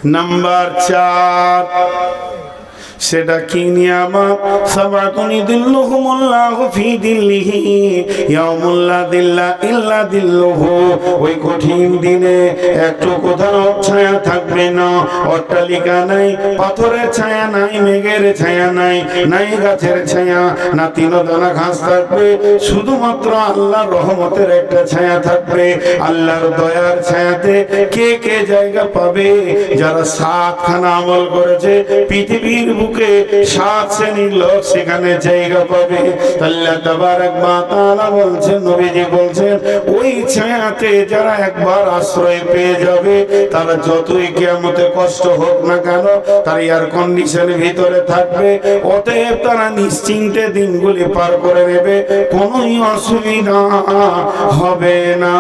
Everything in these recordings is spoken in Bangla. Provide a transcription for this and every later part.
নাম্বার 4 সেটা কি নিয়ামত? সাবাতুন দিল্লুহুমুল্লাহু ফি দিল্লিহি ইয়াউমুল লা দিল্লা ইল্লা দিল্লুহু। ওই কঠিন দিনে একটু কোথাও ছায়া থাকবে না, অট্টালিকা নাই, পাথরের ছায়া নাই, মেঘের ছায়া নাই, নাই গাছের ছায়া, না তৃণদানা ঘাস থাকবে, শুধুমাত্র আল্লাহর রহমতের একটা ছায়া থাকবে। আল্লাহর দয়ার ছায়াতে কে কে জায়গা পাবে? যারা 7 খানা আমল করেছে, পৃথিবীর বুকে 7 শ্রেণীর লোক সেখানে জায়গা পাবে। আল্লাহ তাবারক ওয়া তাআলা বলছেন, নবীজি বলছেন, ওই ছায়াতে যারা একবার আশ্রয় পেয়ে যাবে, তারা যতই কিয়ামতে কষ্ট হোক না কেন, তার এয়ার কন্ডিশনের ভিতরে থাকবে, অতএব তারা নিশ্চিন্তে দিনগুলি পার করে নেবে, কোনোই অসুবিধা হবে না।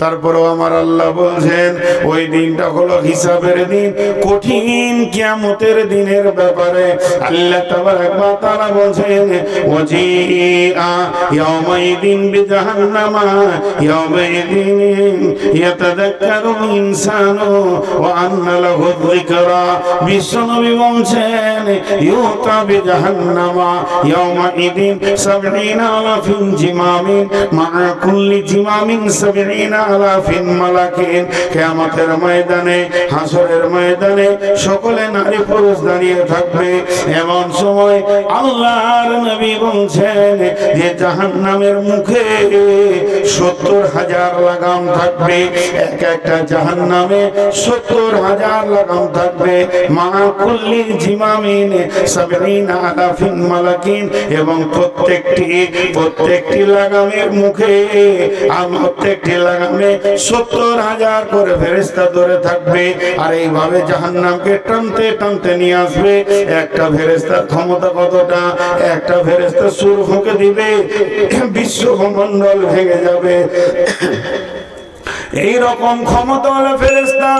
তারপরেও আমার আল্লাহ বলছেন, ওই দিনটা হলো হিসাবের দিন, কঠিন কিয়ামতের দিনের ব্যাপারে আল্লাহ তাবারক ওয়া তাআলা বলছেন, ওয়াজিআ ইয়াউমাইদিন বিজাহান্নামা ইয়াউমাইদিন ইয়াতাযাক্কারুল ইনসানু ওয়া আন্না লাহু যিকরা। বিশ্বনবী বলছেন, ইউতা বিজাহান্নামা ইয়াউমাইদিন ৭০,০০০ জিমামিন মা কুল্লি জিমামিন ৭০,০০০ মালাকিন। কিয়ামতের ময়দানে, হাসরের ময়দানে সকলে নারী পুরুষ দাঁড়িয়ে থাকবে। এমন সময় আল্লাহর নবী বলছেন যে জাহান্নামের মুখে ৭০,০০০ লাগাম থাকবে, এক একটা জাহান্নামে ৭০,০০০ লাগাম থাকবে। মা কুল্লি জিমামিন ৭০,০০০ মালাকিন, এবং প্রত্যেকটি লাগামের মুখে প্রত্যেকটি লাগামে ৭০,০০০ করে ফেরেশতা ধরে থাকবে। আর এইভাবে জাহান্নামকে টানতে টানতে নিয়ে আসবে। একটা ফেরেশতার ক্ষমতা কতটা? একটা ফেরেশতা সুর ফুঁকে দিবে, বিশ্বমণ্ডল ভেঙে যাবে। এই রকম ক্ষমতাওয়ালা ফেরেশতা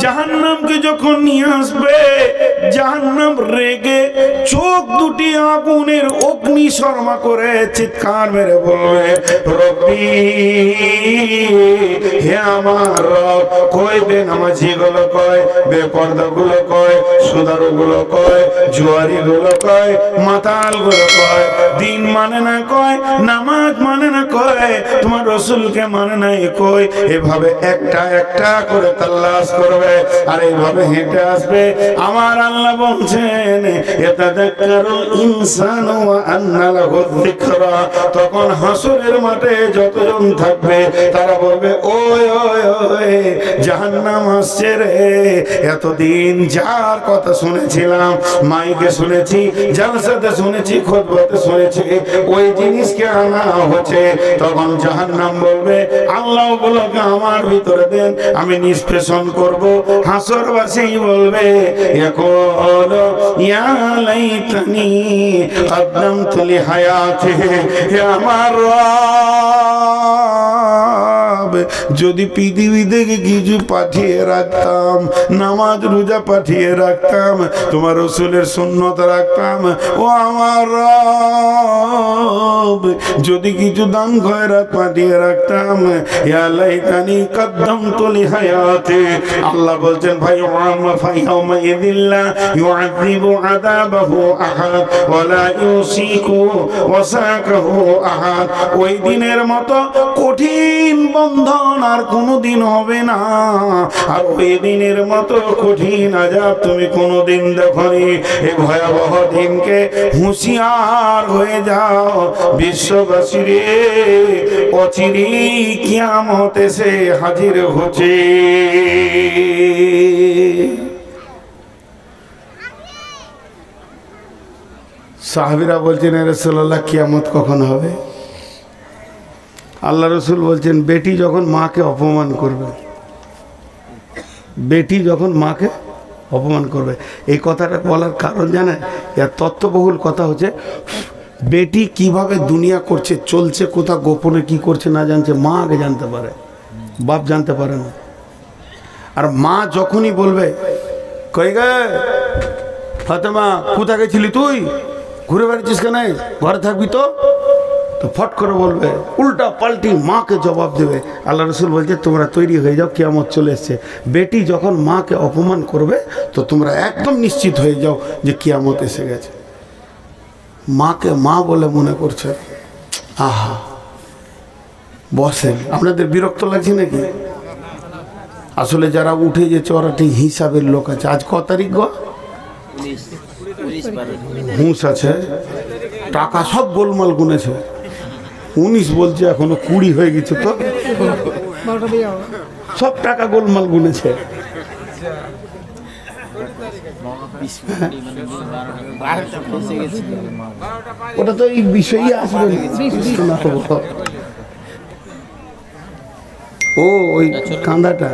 জাহান্নামকে যখন নিয়ে আসবে, জাহান্নাম রেগে চোখ দুটি আগুনের অগ্নি শর্মা করে চিৎকার মেরে বলবে, রব্বি, হে আমার রব, কই বেনামাজি গুলো কয়, বেপরদা গুলো কয়, সুদারু গুলো কয়, জুয়ারি গুলো কয়, মাতাল গুলো কয়, দিন মানে না কয়, নামাজ মানে না কয়, তোমার রাসূলকে মানে না কয়। এভাবে একটা একটা করে তালাশ করবে, আর এইভাবে হেঁটে আসবে। আমার আল্লাহ বলছেন, ইয়াতাযাক্কারুল ইনসানু ওয়া আন্না লাহু যিকরা। তখন হাসরের মাঠে যতজন থাকবে তারা বলবে, ওই ওই ওই জাহান্নাম আসছে রে। এতদিন যার কথা শুনেছিলাম, মাইকে শুনেছি, জালসাতে শুনেছি, খুতবাতে শুনেছি, ওই জিনিসকে আনা হচ্ছে। তখন জাহান্নাম বলবে, আল্লাহ বলবে আমার ভিতরে দেন, আমি নিষ্পেষণ করব। হাসরবাসী বলবে, ইয়াকুলু ইয়া লাইতানি কদ্দামতু লিহায়াতি। হে আমার রব, যদি পৃথিবী থেকে কিছু পাঠিয়ে রাখতাম, নামাজ রোজা পাঠিয়ে রাখতাম, তোমার রাসূলের সুন্নাত রাখতাম, ও আমার রব, যদি কিছু দান খয়রাত পাঠিয়ে রাখতাম, ইয়া লাইতানি কদ্দামতু লিহায়াতি। আল্লাহ বলছেন, ভাই ফায়াউমা ইযিল্লা ইউআযিবু আযাবাহু আহাদ ওয়া লা ইউসিকু ওয়াসাকাহু আহাদ। ওই দিনের মতো কঠিন বন্ধন আর কোনোদিন হবে না, আর ওই দিনের মতো কঠিন আযাব তুমি কোনোদিন দেখোনি। এই ভয়াবহ দিনকে হুঁশিয়ার হয়ে যাও বিশ্ববাসী রে, অচিরেই কিয়ামত এসে হাজির হচ্ছে। সাহাবীরা বলছেন, হে রাসূলুল্লাহ, কিয়ামত কখন হবে? আল্লাহ রসুল বলছেন, বেটি যখন মাকে অপমান করবে, বেটি যখন মাকে অপমান করবে। এই কথাটা বলার কারণ জানেন? এর তত্ত্ববহুল কথা হচ্ছে, বেটি কিভাবে দুনিয়া করছে, চলছে, কোথা গোপনে কি করছে না জানছে, মা আগে জানতে পারে, বাপ জানতে পারে না। আর মা যখনই বলবে, কই গে ফাতেমা, কোথা গেছিলি তুই, ঘুরে বেড়াচ্ছিস কেন, ঘরে থাকবি তো, তো ফট করে বলবে, উল্টা পাল্টি মাকে জবাব দেবে। আল্লাহ রসুল বলছে তোমরা তৈরি হয়ে যাও, কিয়ামত চলে এসছে। বেটি যখন মাকে অপমান করবে তো তোমরা একদম নিশ্চিত হয়ে যাও যে কিয়ামত এসে গেছে। মাকে মা বলে মনে করছে, আহা বসেন। আপনাদের বিরক্ত লাগছে নাকি? আসলে যারা উঠে যেছে ওরা ঠিক হিসাবের লোক আছে। আজ ক তারিখ গো? হুঁশ আছে, টাকা সব গোলমাল গুনেছে। 19 বলছে, এখনো 20 হয়ে গেছে। তো সব টাকা গোলমাল গুনেছে। ওটা তো এই বিষয়ই আসবে না। ও ওই কান্দাটা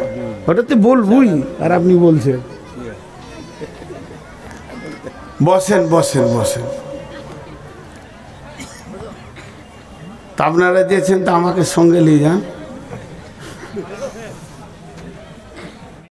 ওটাতে বলবই, আর আপনি বলছেন। বসেন বসেন বসেন। তা আপনারা দিয়েছেন, তা আমাকে সঙ্গে নিয়ে যান।